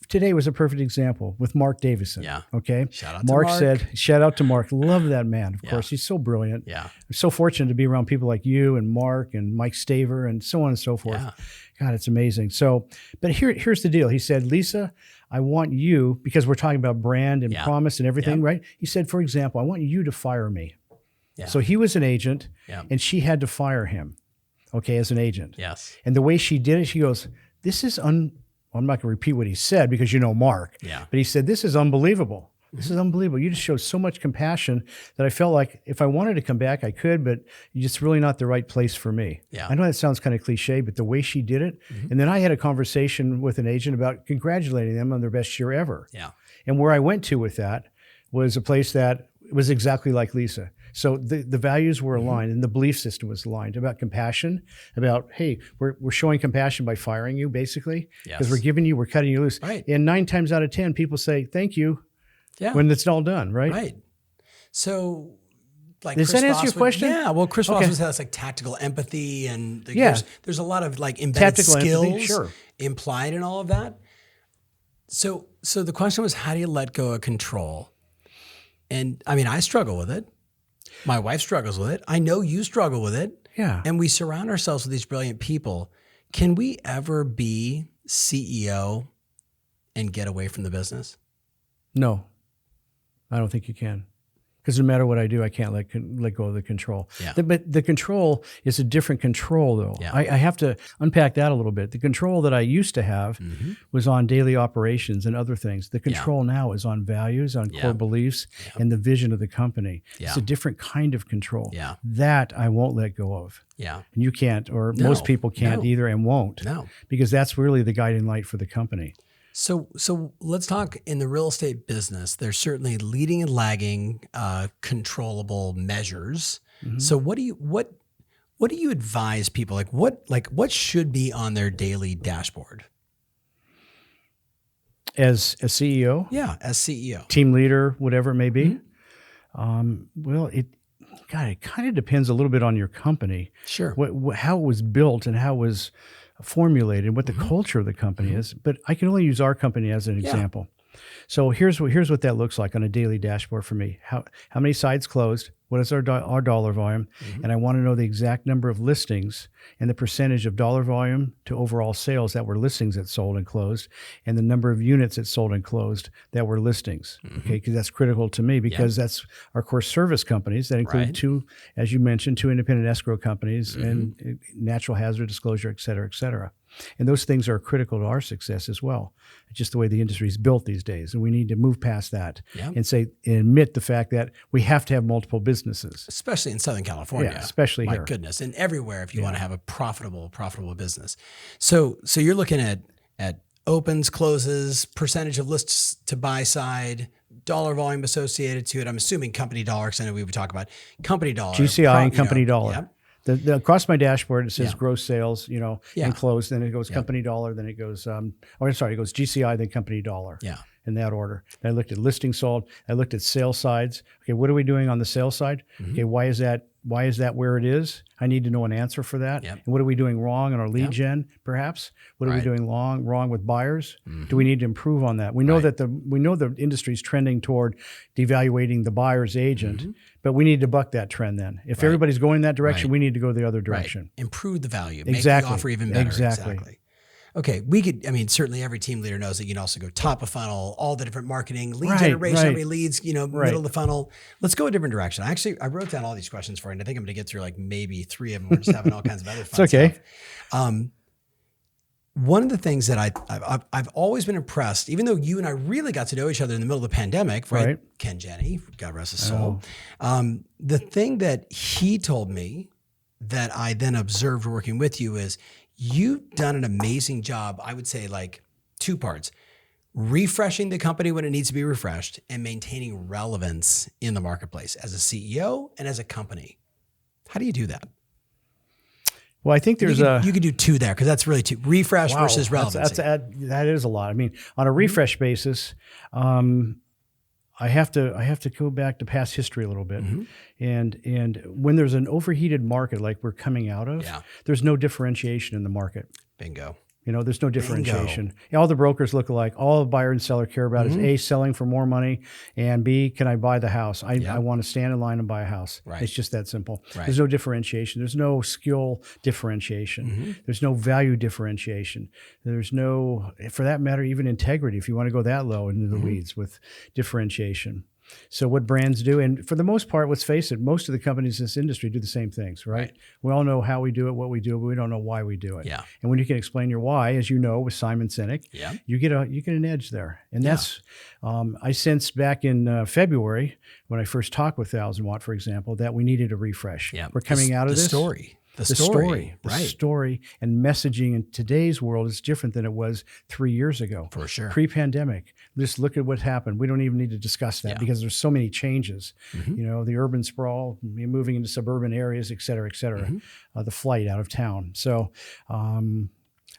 Today was a perfect example with Mark Davison. Okay. Shout out to Mark. Shout out to Mark. Love that man. Of course, he's so brilliant. I'm so fortunate to be around people like you and Mark and Mike Staver and so on and so forth. God, it's amazing. So, but here's the deal. He said, Lisa, I want you, because we're talking about brand and promise and everything, right? He said, for example, I want you to fire me. So he was an agent and she had to fire him, okay, as an agent. And the way she did it, she goes, this is I'm not going to repeat what he said because you know Mark, but he said, this is unbelievable. This is unbelievable. You just showed so much compassion that I felt like if I wanted to come back, I could, but it's really not the right place for me. I know that sounds kind of cliche, but the way she did it. And then I had a conversation with an agent about congratulating them on their best year ever. And where I went to with that was a place that was exactly like Lisa. So the values were aligned and the belief system was aligned about compassion, about, hey, we're showing compassion by firing you, basically, because we're cutting you loose. And 9 times out of 10, people say, thank you. When it's all done, right? So, like, does that answer your question? Yeah. Well, Chris Voss has like tactical empathy, and there's a lot of like embedded tactical skills empathy, implied in all of that. So the question was, how do you let go of control? And I mean, I struggle with it. My wife struggles with it. I know you struggle with it. Yeah. And we surround ourselves with these brilliant people. Can we ever be CEO and get away from the business? No, I don't think you can. Because no matter what I do, I can't let go of the control. Yeah. But the control is a different control, though. Yeah. I have to unpack that a little bit. The control that I used to have was on daily operations and other things. The control now is on values, on core beliefs, and the vision of the company. It's a different kind of control. Yeah. That I won't let go of. Yeah. And you can't, or most people can't either and won't. No. Because that's really the guiding light for the company. So let's talk in the real estate business. There's certainly leading and lagging controllable measures. So what do you advise people? What should be on their daily dashboard? As a CEO? Yeah, as CEO. Team leader, whatever it may be. Well, it kind of depends a little bit on your company. Sure. How it was built and how it was formulated, what the culture of the company is. But I can only use our company as an example. So here's what that looks like on a daily dashboard for me. How many sites closed? What is our dollar volume? And I want to know the exact number of listings and the percentage of dollar volume to overall sales that were listings that sold and closed, and the number of units that sold and closed that were listings. Okay, because that's critical to me because that's our core service companies that include two, as you mentioned, two independent escrow companies and natural hazard disclosure, et cetera, et cetera. And those things are critical to our success as well. It's just the way the industry is built these days. And we need to move past that and admit the fact that we have to have multiple businesses. Especially in Southern California. Yeah, especially here. My goodness. And everywhere if you want to have a profitable business. So you're looking at opens, closes, percentage of lists to buy side, dollar volume associated to it. I'm assuming company dollar, because I know we would talk about company dollar. GCI and company dollar. Yep. Across my dashboard, it says gross sales, and closed. Then it goes company dollar. Then it goes, it goes GCI, then company dollar. Yeah. In that order. And I looked at listing sold. I looked at sales sides. Okay, what are we doing on the sales side? Okay, why is that where it is? I need to know an answer for that. Yep. And what are we doing wrong in our lead gen, perhaps? What are we doing wrong with buyers? Do we need to improve on that? We know that the industry is trending toward devaluating the buyer's agent, but we need to buck that trend then. If everybody's going that direction, we need to go the other direction. Improve the value. Make the offer even better. Exactly. Okay, certainly every team leader knows that you can also go top of funnel, all the different marketing, lead generation, how many leads, middle of the funnel. Let's go a different direction. I wrote down all these questions for you, and I think I'm going to get through like maybe 3 of them. We're just having all kinds of other fun stuff. One of the things that I've always been impressed, even though you and I really got to know each other in the middle of the pandemic, right? Ken Jenny, God rest his soul. The thing that he told me that I then observed working with you is you've done an amazing job, I would say like 2 parts, refreshing the company when it needs to be refreshed and maintaining relevance in the marketplace as a CEO and as a company. How do you do that? Well, I think you could do 2 there because that's really 2. Refresh versus relevancy. That is a lot. I mean, on a refresh basis, I have to go back to past history a little bit. And when there's an overheated market like we're coming out of, there's no differentiation in the market. Bingo. There's no differentiation. All the brokers look alike. All the buyer and seller care about is A, selling for more money, and B, can I buy the house? I want to stand in line and buy a house. Right. It's just that simple. Right. There's no differentiation. There's no skill differentiation. There's no value differentiation. There's no, for that matter, even integrity, if you want to go that low into the weeds with differentiation. So what brands do, and for the most part, let's face it, most of the companies in this industry do the same things, right? We all know how we do it, what we do, but we don't know why we do it. Yeah. And when you can explain your why, as you know, with Simon Sinek, you get an edge there. And that's, I sensed back in February when I first talked with 1000 Watt, for example, that we needed a refresh. Yeah. We're coming out of this. The story and messaging in today's world is different than it was 3 years ago. For sure. Pre-pandemic, just look at what happened. We don't even need to discuss that because there's so many changes. The urban sprawl, moving into suburban areas, et cetera, the flight out of town. So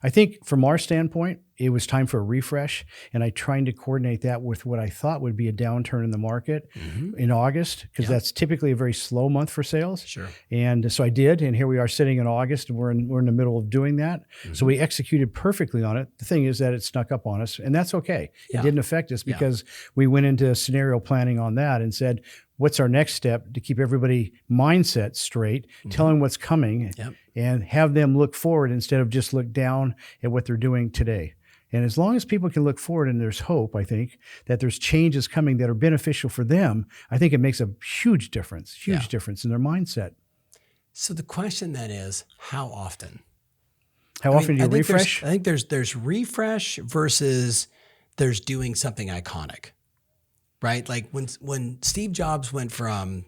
I think from our standpoint, it was time for a refresh, and I tried to coordinate that with what I thought would be a downturn in the market in August, because that's typically a very slow month for sales. Sure. And so I did, and here we are sitting in August, and we're in the middle of doing that. So we executed perfectly on it. The thing is that it snuck up on us, and that's okay. It didn't affect us because we went into scenario planning on that and said, what's our next step to keep everybody mindset straight, tell them what's coming, and have them look forward instead of just look down at what they're doing today. And as long as people can look forward and there's hope, I think, that there's changes coming that are beneficial for them, I think it makes a huge difference in their mindset. So the question then is, how often? How often do you refresh? I think there's refresh versus there's doing something iconic, right? Like when Steve Jobs went from,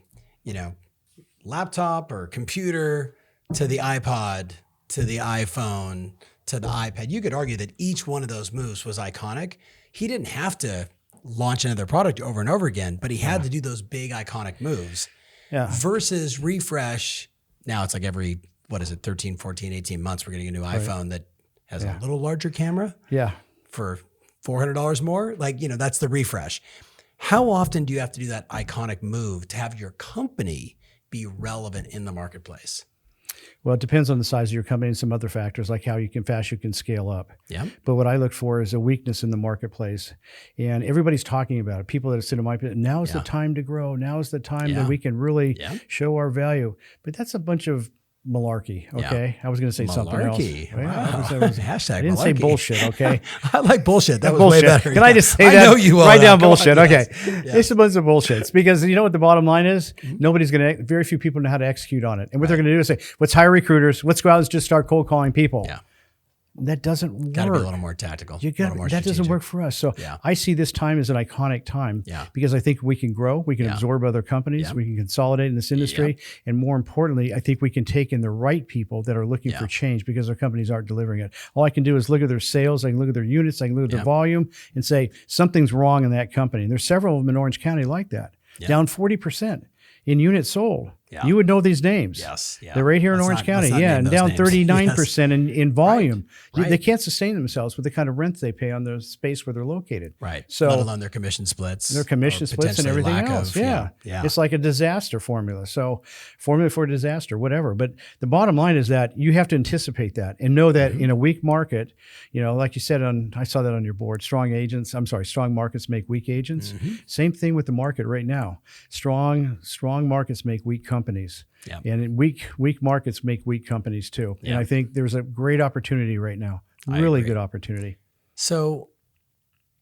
laptop or computer to the iPod to the iPhone to the iPad, you could argue that each one of those moves was iconic. He didn't have to launch another product over and over again, but he had to do those big iconic moves. Yeah. Versus refresh, now it's like every, 13, 14, 18 months, we're getting a new iPhone that has a little larger camera. Yeah. For $400 more. Like, that's the refresh. How often do you have to do that iconic move to have your company be relevant in the marketplace? Well, it depends on the size of your company and some other factors like how fast you can scale up. Yeah. But what I look for is a weakness in the marketplace. And everybody's talking about it. People that sit in my opinion, now is the time to grow. Now is the time that we can really show our value. But that's a bunch of malarkey, okay? I was going to say something else. Wow. Hashtag I didn't malarkey. say bullshit, okay? I like bullshit. That was bullshit. way better. Can I just say that? I know you will. Write down Come bullshit. on, Okay. yes. It's a bunch of bullshits because you know what the bottom line is? Very few people know how to execute on it. And what they're going to do is say, let's hire recruiters. Let's go out and just start cold calling people. Yeah. That doesn't work. Got to be a little more tactical. That doesn't work for us. So I see this time as an iconic time because I think we can grow, we can absorb other companies, we can consolidate in this industry, and more importantly, I think we can take in the right people that are looking for change because their companies aren't delivering it. All I can do is look at their sales, I can look at their units, I can look at their volume and say something's wrong in that company. And there's several of them in Orange County like that, down 40% in units sold. Yeah. You would know these names. Yes. Yeah. They're right here in Orange County. And down 39% in volume. Right. They can't sustain themselves with the kind of rent they pay on the space where they're located. Right. So, let alone their commission splits. Their commission splits and everything else. Yeah. It's like a disaster formula. So formula for disaster, whatever. But the bottom line is that you have to anticipate that and know that in a weak market, like you said I saw that on your board, strong markets make weak agents. Same thing with the market right now. Strong markets make weak companies. Yeah. And weak markets make weak companies too. Yeah. And I think there's a great opportunity right now. Really good opportunity. So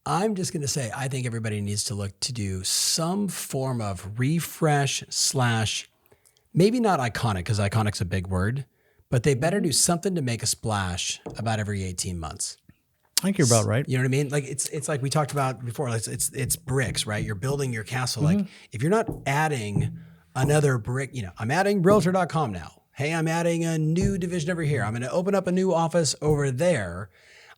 I'm just going to say, I think everybody needs to look to do some form of refresh / maybe not iconic, because iconic's a big word, but they better do something to make a splash about every 18 months. I think you're about right. You know what I mean? Like it's like we talked about before. It's bricks, right? You're building your castle. Like if you're not adding another brick, I'm adding realtor.com now. Hey, I'm adding a new division over here. I'm going to open up a new office over there.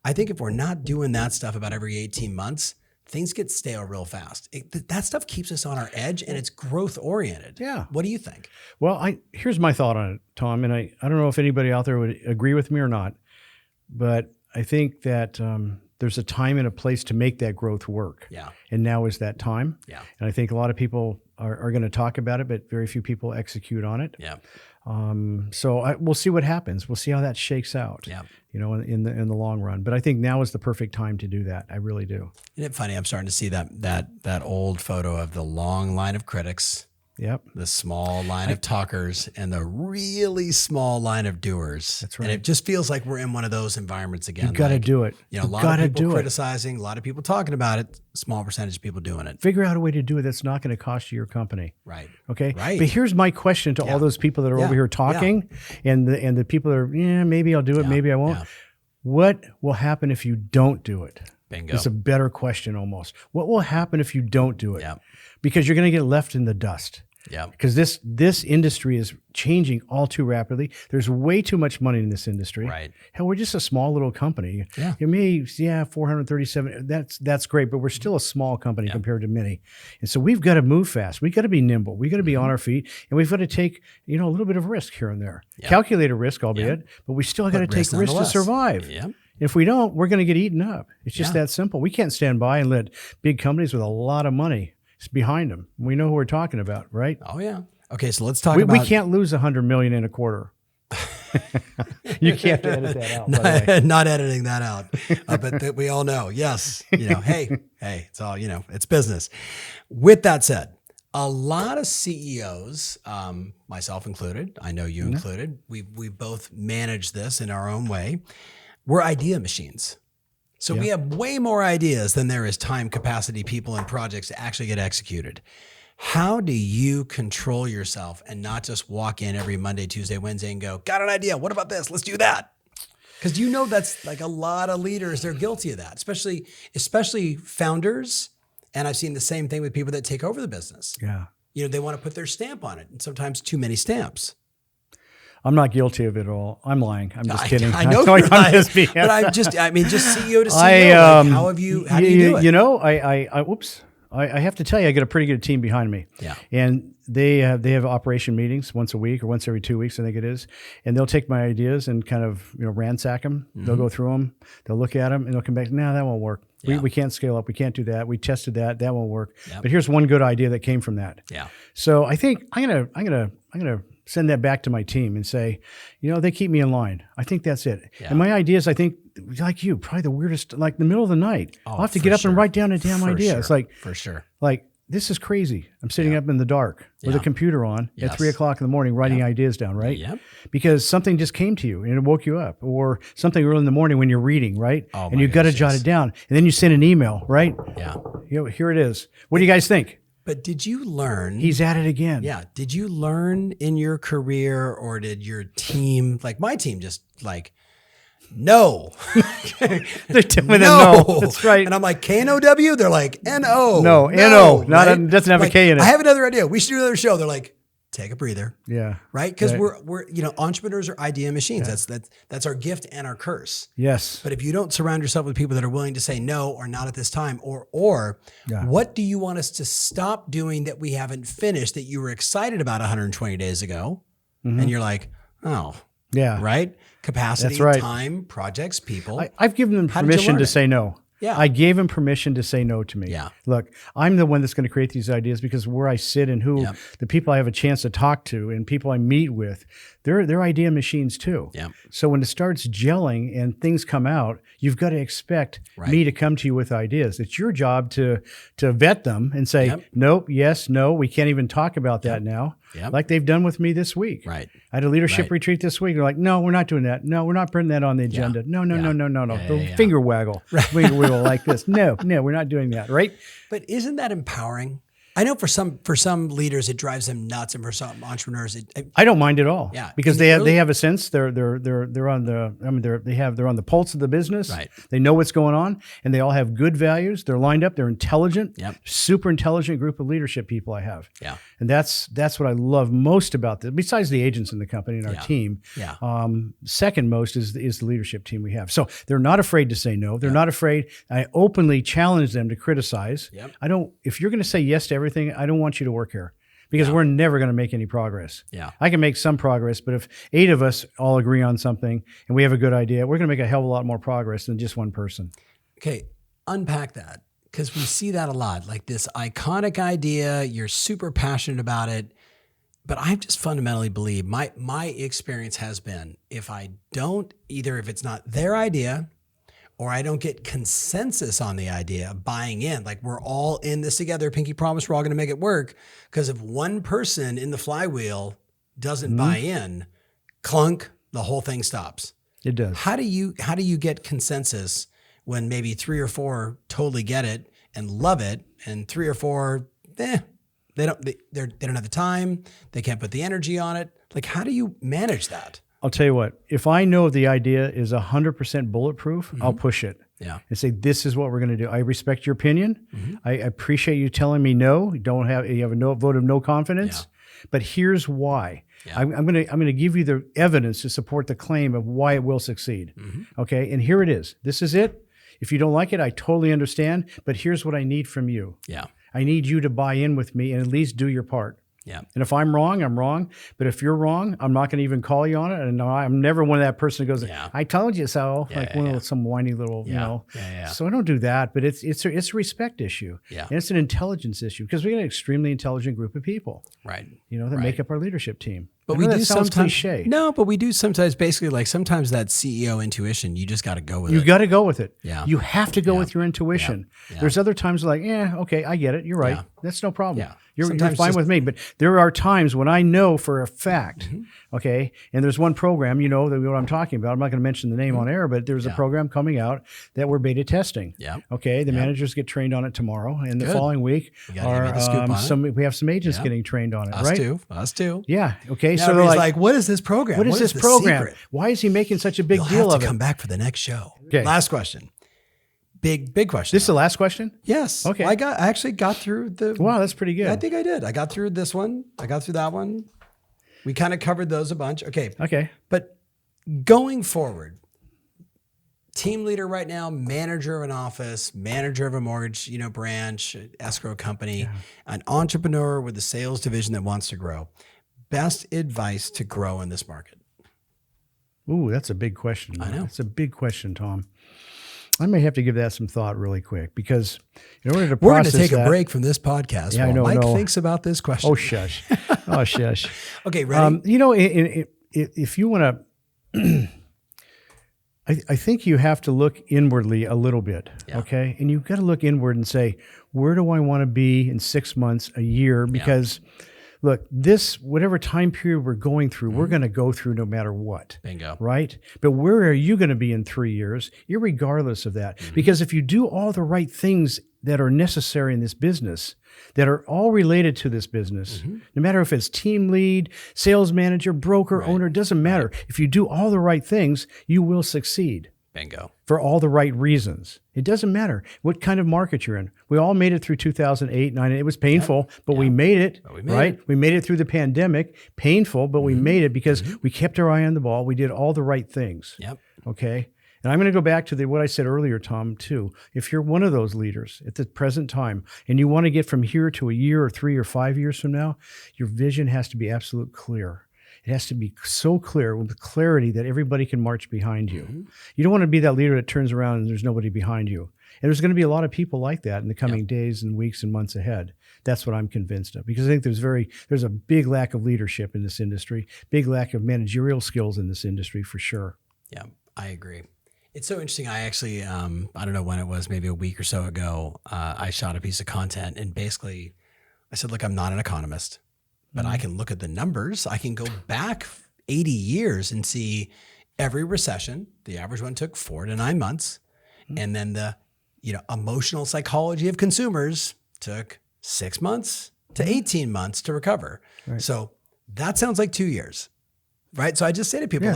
I think if we're not doing that stuff about every 18 months, things get stale real fast. That stuff keeps us on our edge and it's growth oriented. Yeah. What do you think? Well, here's my thought on it, Tom. And I don't know if anybody out there would agree with me or not, but I think that there's a time and a place to make that growth work. Yeah. And now is that time. Yeah. And I think a lot of people are going to talk about it, but very few people execute on it. Yeah. So we'll see what happens. We'll see how that shakes out. Yeah. In the long run. But I think now is the perfect time to do that. I really do. Isn't it funny? I'm starting to see that old photo of the long line of critics. Yep. The small line of talkers and the really small line of doers. That's right. And it just feels like we're in one of those environments again. You've got to do it. A lot of people criticizing, a lot of people talking about it, small percentage of people doing it. Figure out a way to do it that's not going to cost you your company. Right. Okay. Right. But here's my question to all those people that are over here talking and the people that are, maybe I'll do it, maybe I won't. Yeah. What will happen if you don't do it? Bingo. It's a better question almost. What will happen if you don't do it? Yeah. Because you're going to get left in the dust. Yeah. Because this industry is changing all too rapidly. There's way too much money in this industry. Right. Hell, we're just a small little company. Yeah. You may, 437. That's great, but we're still a small company compared to many. And so we've got to move fast. We've got to be nimble. We've got to be on our feet, and we've got to take, a little bit of risk here and there. Yeah. Calculate a risk, albeit, but we still got to take risks to survive. Yeah. If we don't, we're going to get eaten up. It's just that simple. We can't stand by and let big companies with a lot of money behind them. We know who we're talking about, right? Oh yeah. Okay, so let's talk about. We can't lose $100 million in a quarter. You can't edit that out. By the way. Not editing that out, but we all know. Yes, hey, it's all it's business. With that said, A lot of CEOs, myself included, I know you included, we both manage this in our own way. We're idea machines. So we have way more ideas than there is time, capacity, people, and projects to actually get executed. How do you control yourself and not just walk in every Monday, Tuesday, Wednesday and go, got an idea, what about this? Let's do that. Because you know that's like a lot of leaders, they're guilty of that, especially founders. And I've seen the same thing with people that take over the business. Yeah. You know, they want to put their stamp on it, and sometimes too many stamps. I'm not guilty of it at all. I'm lying. I'm just kidding. I know you're lying, just CEO to CEO. How do you do it? You know, I have to tell you, I get a pretty good team behind me. Yeah. And they have operation meetings once a week or once every 2 weeks, I think it is. And they'll take my ideas and kind of, ransack them. Mm-hmm. They'll go through them. They'll look at them and they'll come back. No, that won't work. Yeah. We can't scale up. We can't do that. We tested that. That won't work. Yep. But here's one good idea that came from that. Yeah. So I think I'm gonna send that back to my team and say, they keep me in line. I think that's it. Yeah. And my ideas, I think, like you, probably the weirdest, like in the middle of the night. I'll have to get up and write down a damn idea. Sure. It's like, for sure. Like, this is crazy. I'm sitting up in the dark with a computer on at 3 o'clock in the morning, writing ideas down, right? Yep. Because something just came to you and it woke you up, or something early in the morning when you're reading, right? Oh, and you've got to jot it down. And then you send an email, right? Yeah. Here it is. What do you guys think? But did you learn? He's at it again. Yeah. Did you learn in your career, or did your team, like my team, just like, no. They're telling me no. That's right. And I'm like, K-N-O-W? They're like, N-O. No, N-O. It doesn't have a K in it. I have another idea. We should do another show. They're like, take a breather. Yeah. Right? Because we're entrepreneurs are idea machines. Yeah. That's our gift and our curse. Yes. But if you don't surround yourself with people that are willing to say no, or not at this time, or what do you want us to stop doing that we haven't finished that you were excited about 120 days ago? Mm-hmm. And you're like, oh. Yeah. Right? Capacity, time, projects, people. I've given them permission to say no. Yeah. I gave him permission to say no to me. Yeah. Look, I'm the one that's going to create these ideas, because where I sit and the people I have a chance to talk to and people I meet with, they're idea machines too. Yeah. So when it starts gelling and things come out, you've got to expect me to come to you with ideas. It's your job to vet them and say, nope, yes, no, we can't even talk about that now. Yep. Like they've done with me this week. Right. I had a leadership retreat this week. They're like, no, we're not doing that. No, we're not putting that on the agenda. No. The finger waggle. Finger wiggle like this. No, we're not doing that. Right. But isn't that empowering? I know for some leaders it drives them nuts, and for some entrepreneurs I don't mind at all. Yeah, because they have a sense they're on the pulse of the business. Right. They know what's going on, and they all have good values. They're lined up. They're intelligent. Yep. Super intelligent group of leadership people I have. Yeah. And that's what I love most about this. Besides the agents in the company and our team. Yeah. Second most is the leadership team we have. So they're not afraid to say no. They're not afraid. I openly challenge them to criticize. Yep. If you're going to say yes to everything, I don't want you to work here, because we're never going to make any progress. Yeah. I can make some progress, but if 8 of us all agree on something and we have a good idea, we're going to make a hell of a lot more progress than just one person. Okay. Unpack that, because we see that a lot. Like this iconic idea, you're super passionate about it, but I just fundamentally believe my experience has been, if it's not their idea, or I don't get consensus on the idea, buying in, like we're all in this together, pinky promise, we're all going to make it work. Because if one person in the flywheel doesn't buy in, clunk, the whole thing stops. It does. How do you get consensus when maybe 3 or 4 totally get it and love it, and 3 or 4, they don't have the time, they can't put the energy on it? Like, how do you manage that? I'll tell you what, if I know the idea is 100% bulletproof, I'll push it. Yeah. And say, this is what we're going to do. I respect your opinion. Mm-hmm. I appreciate you telling me no. You have a no vote of no confidence. Yeah. But here's why. Yeah. I'm going to give you the evidence to support the claim of why it will succeed. Mm-hmm. Okay? And here it is. This is it. If you don't like it, I totally understand. But here's what I need from you. Yeah. I need you to buy in with me and at least do your part. Yeah. And if I'm wrong, I'm wrong. But if you're wrong, I'm not going to even call you on it. And I'm never one of that person who goes, I told you so. Some whiny little, So I don't do that. But it's a respect issue. Yeah. And it's an intelligence issue, because we got an extremely intelligent group of people. Right. That make up our leadership team. But I we know that do sounds sometimes cliche. No, but we do sometimes basically like sometimes that CEO intuition, you just got to go with You it. got to go with it. Yeah. You have to go Yeah. with your intuition. Yeah. There's other times like, okay, I get it. You're right. Yeah. That's no problem. Yeah. You're Sometimes fine just- with me. But there are times when I know for a fact, okay, and there's one program, you know, that what I'm talking about. I'm not going to mention the name on air, but there's a program coming out that we're beta testing. Yeah. Okay. The managers get trained on it tomorrow, and the Good. following week You gotta give me the scoop on it. we have some agents getting trained on it. Us right? Us too. Yeah. Okay. Now So they're everybody's like, what is this program? what is this the program? secret? Why is he making such a big You'll deal have of to it? come back for the next show. Okay. Last question. Big question. This is the last question? Yes. Okay. Well, I actually got through the. Wow, that's pretty good. I think I did. I got through this one. I got through that one. We kind of covered those a bunch. Okay. Okay. But going forward, team leader right now, manager of an office, manager of a mortgage, branch, escrow company, an entrepreneur with a sales division that wants to grow. Best advice to grow in this market. Ooh, that's a big question. I know. It's a big question, Tom. I may have to give that some thought really quick because in order to We're going process to take that, a break from this podcast Yeah, I while know, Mike no. thinks about this question. Oh, shush. Oh, shush. Okay, ready? If you want to, I think you have to look inwardly a little bit, okay? And you've got to look inward and say, where do I want to be in 6 months, a year? Because look, whatever time period we're going through, we're going to go through no matter what. Bingo. Right? But where are you going to be in 3 years, irregardless of that? Because if you do all the right things that are necessary in this business, that are all related to this business, no matter if it's team lead, sales manager, broker, owner, doesn't matter. If you do all the right things, you will succeed. Bingo. For all the right reasons. It doesn't matter what kind of market you're in. We all made it through 2008, 9. It was painful, but we made it, right? We made it through the pandemic. Painful, but we made it because we kept our eye on the ball. We did all the right things. Yep. Okay. And I'm going to go back to what I said earlier, Tom, too. If you're one of those leaders at the present time and you want to get from here to a year or 3 or 5 years from now, your vision has to be absolute clear. It has to be so clear with clarity that everybody can march behind you. You don't want to be that leader that turns around and there's nobody behind you. And there's going to be a lot of people like that in the coming days and weeks and months ahead. That's what I'm convinced of, because I think there's a big lack of leadership in this industry, big lack of managerial skills in this industry for sure. Yeah, I agree. It's so interesting. I actually, I don't know when it was, maybe a week or so ago, I shot a piece of content and basically I said, look, I'm not an economist, but I can look at the numbers. I can go back 80 years and see every recession. The average one took 4 to 9 months. And then the, emotional psychology of consumers took 6 months to 18 months to recover. Right. So that sounds like 2 years, right? So I just say to people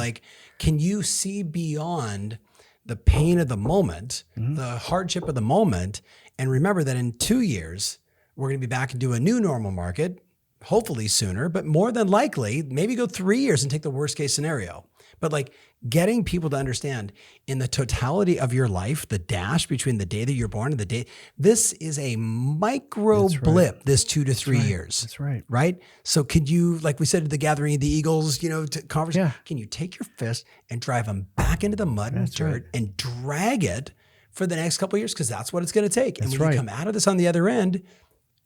can you see beyond the pain of the moment, the hardship of the moment, and remember that in 2 years, we're going to be back into a new normal market, hopefully sooner, but more than likely, maybe go 3 years and take the worst case scenario. But getting people to understand in the totality of your life, the dash between the day that you're born and the day, this is a micro blip, this 2 to 3 years. That's right. Right? So could you, like we said at the Gathering of the Eagles, conversation, can you take your fist and drive them back into the mud and dirt and drag it for the next couple of years? Because that's what it's going to take. And when you come out of this on the other end,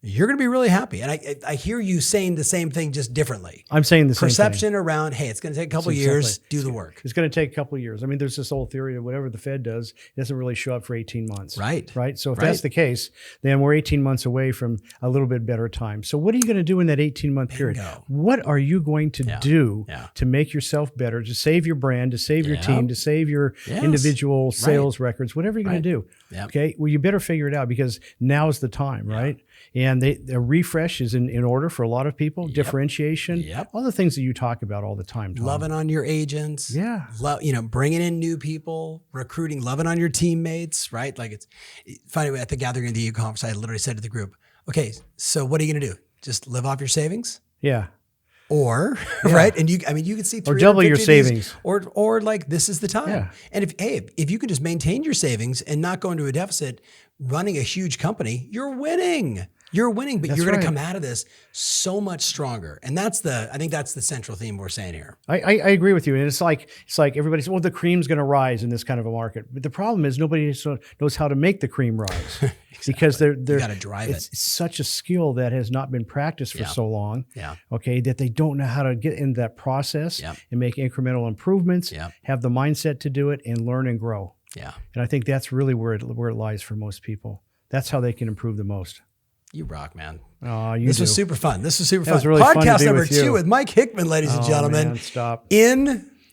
you're going to be really happy. And I hear you saying the same thing, just differently. I'm saying the same thing. Perception around, hey, it's going to take a couple of years, do the work. It's going to take a couple of years. I mean, there's this whole theory of whatever the Fed does, it doesn't really show up for 18 months. Right. So if that's the case, then we're 18 months away from a little bit better time. So what are you going to do in that 18-month period? What are you going to do to make yourself better, to save your brand, to save your team, to save your individual sales records, whatever you're going to do? Okay. Well, you better figure it out because now's the time, right? And the refresh is in order for a lot of people. Differentiation, all the things that you talk about all the time, Tom. Loving on your agents, bringing in new people, recruiting, loving on your teammates, right? It's funny, at the Gathering of the Eagles conference, I literally said to the group, okay, so what are you going to do? Just live off your savings? Yeah. Or, right? And you can see or double your savings, or this is the time. Yeah. And if you can just maintain your savings and not go into a deficit, running a huge company, you're winning. You're winning, but That's you're going right. to come out of this so much stronger. And I think that's the central theme we're saying here. I agree with you. And it's like everybody says, well, the cream's going to rise in this kind of a market. But the problem is nobody knows how to make the cream rise. Exactly. Because they're you got to drive it. It's such a skill that has not been practiced for so long. Yeah. Okay. That they don't know how to get into that process and make incremental improvements, have the mindset to do it, and learn and grow. Yeah. And I think that's really where it lies for most people. That's how they can improve the most. You rock, man. This was super fun. This was super fun. Was really Podcast fun to be number with you. 2 with Mike Hickman, ladies and gentlemen. Man, stop.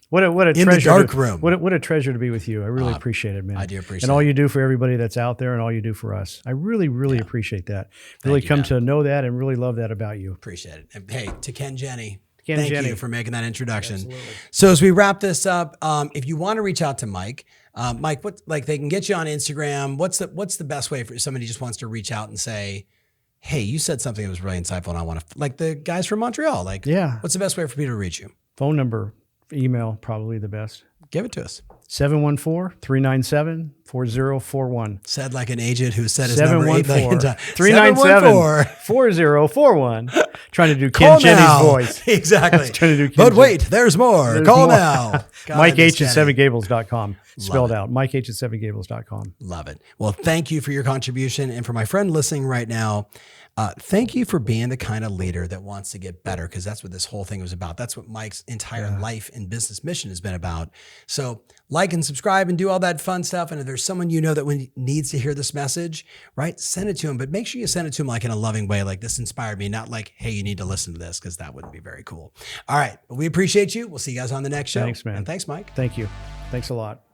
What a in treasure. The dark room. What a treasure to be with you. I really appreciate it, man. I do appreciate it. And all you do for everybody that's out there and all you do for us. I really, really appreciate that. Really come to know that and really love that about you. Appreciate it. And hey, to Ken Jenny. Ken Thank Jenny. you for making that introduction. Absolutely. So as we wrap this up, if you want to reach out to Mike, Mike, they can get you on Instagram. What's the best way for somebody who just wants to reach out and say, hey, you said something that was really insightful and I want to, like the guys from Montreal, what's the best way for people to reach you? Phone number, email, probably the best. Give it to us. 714-397-4041. Said like an agent who said his number 8 million times. 397-4041. Trying to do Ken Jenny's voice. Exactly. Trying to do but wait, there's more. Call now. Mike H at 7gables.com. Spelled out. Mike H at 7gables.com. Love it. Well, thank you for your contribution. And for my friend listening right now, thank you for being the kind of leader that wants to get better, because that's what this whole thing was about. That's what Mike's entire life and business mission has been about. So like and subscribe and do all that fun stuff. And if there's someone you know that needs to hear this message, right, send it to them. But make sure you send it to them like in a loving way, like this inspired me, not like, hey, you need to listen to this, because that wouldn't be very cool. All right. Well, we appreciate you. We'll see you guys on the next show. Thanks, man. And thanks, Mike. Thank you. Thanks a lot.